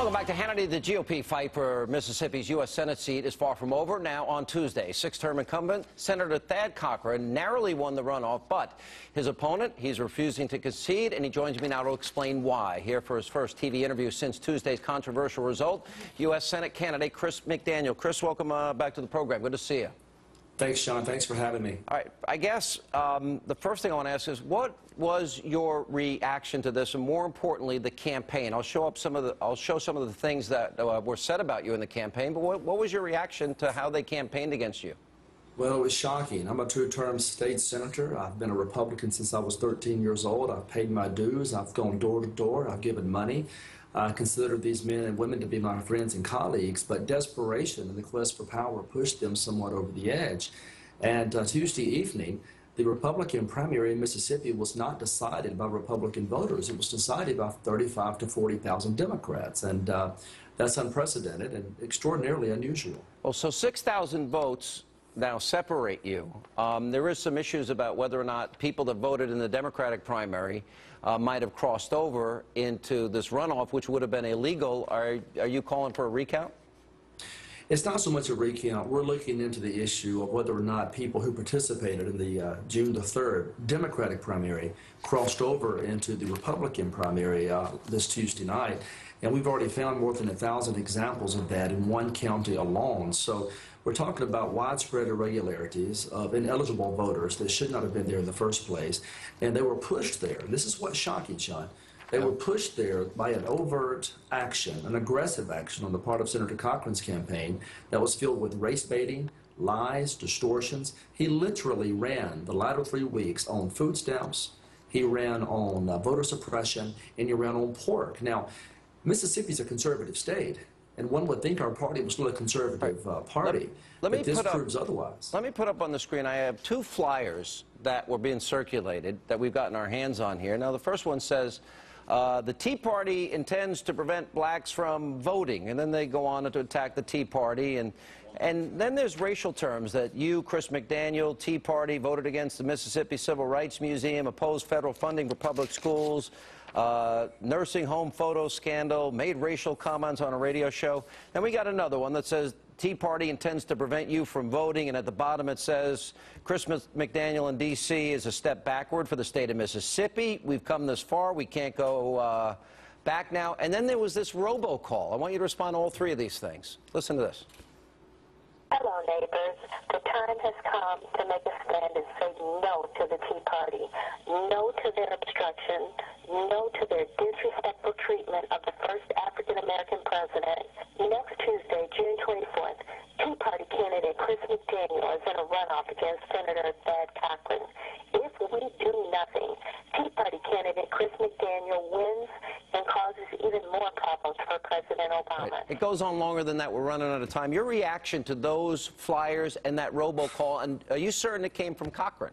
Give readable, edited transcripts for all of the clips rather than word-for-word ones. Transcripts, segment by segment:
Welcome back to Hannity. The GOP fight for Mississippi's U.S. Senate seat is far from over. Now on Tuesday, six-term incumbent Senator Thad Cochran narrowly won the runoff, but his opponent, he's refusing to concede, and he joins me now to explain why. Here for his first TV interview since Tuesday's controversial result, U.S. Senate candidate Chris McDaniel. Chris, welcome back to the program. Good to see you. Thanks, Sean. Thanks for having me. All right. I guess the first thing I want to ask is, what was your reaction to this, and more importantly, the campaign? I'll show some of the things that were said about you in the campaign. But what was your reaction to how they campaigned against you? Well, it was shocking. I'm a two-term state senator. I've been a Republican since I was 13 years old. I've paid my dues. I've gone door to door. I've given money. I consider these men and women to be my friends and colleagues, but desperation and the quest for power pushed them somewhat over the edge. And Tuesday evening, the Republican primary in Mississippi was not decided by Republican voters. It was decided by 35,000 to 40,000 Democrats, and that's unprecedented and extraordinarily unusual. Well, so 6,000 votes now separate you. There is some issues about whether or not people that voted in the Democratic primary might have crossed over into this runoff, which would have been illegal. Are you calling for a recount? It's not so much a recount. We're looking into the issue of whether or not people who participated in the June the 3rd Democratic primary crossed over into the Republican primary this Tuesday night. And we've already found more than 1,000 examples of that in one county alone. So we're talking about widespread irregularities of ineligible voters that should not have been there in the first place. And they were pushed there. This is what's shocking, Sean. They were pushed there by an overt action, an aggressive action on the part of Senator Cochran's campaign that was filled with race baiting, lies, distortions. He literally ran the latter 3 weeks on food stamps. He ran on voter suppression, and he ran on pork. Now, Mississippi's a conservative state, and one would think our party was still a conservative party, but this proves otherwise. Let me put up on the screen, I have two flyers that were being circulated that we've gotten our hands on here. Now, the first one says, the Tea Party intends to prevent blacks from voting, and then they go on to attack the Tea Party, and then there's racial terms that you, Chris McDaniel, Tea Party, voted against the Mississippi Civil Rights Museum, opposed federal funding for public schools, nursing home photo scandal, made racial comments on a radio show. Then we got another one that says Tea Party intends to prevent you from voting, and at the bottom it says Chris McDaniel in D.C. is a step backward for the state of Mississippi. We've come this far. We can't go back now. And then there was this robocall. I want you to respond to all three of these things. Listen to this. Hello, neighbors. The time has come to make a stand and say no to the Tea Party, no to their obstruction, no to their disrespectful treatment of the first African-American president. Next Tuesday, June 24th, Tea Party candidate Chris McDaniel is in a runoff against Senator Thad Cochran. If we do nothing, Tea Party candidate Chris McDaniel wins and causes even more problems for President Obama. Right. It goes on longer than that. We're running out of time. Your reaction to those flyers and that robocall, and are you certain it came from Cochran?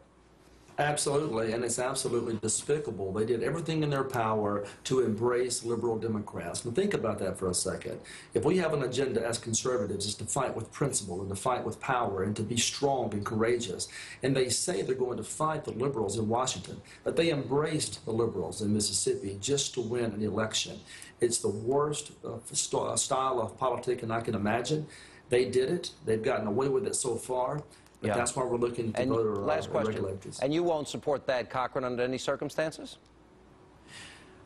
Absolutely, and it's absolutely despicable. They did everything in their power to embrace liberal Democrats. Now think about that for a second. If we have an agenda as conservatives is to fight with principle and to fight with power and to be strong and courageous, and they say they're going to fight the liberals in Washington, but they embraced the liberals in Mississippi just to win an election. It's the worst style of politicking I can imagine. They did it. They've gotten away with it so far. But that's why we're looking to voter regulators. And you won't support Thad Cochran under any circumstances?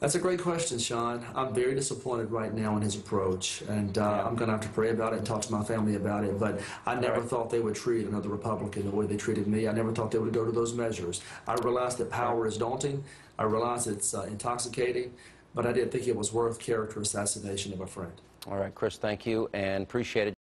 That's a great question, Sean. I'm very disappointed right now in his approach, and I'm going to have to pray about it and talk to my family about it. But I never thought they would treat another Republican the way they treated me. I never thought they would go to those measures. I realized that power is daunting. I realized it's intoxicating, but I didn't think it was worth character assassination of a friend. All right, Chris, thank you, and appreciate it.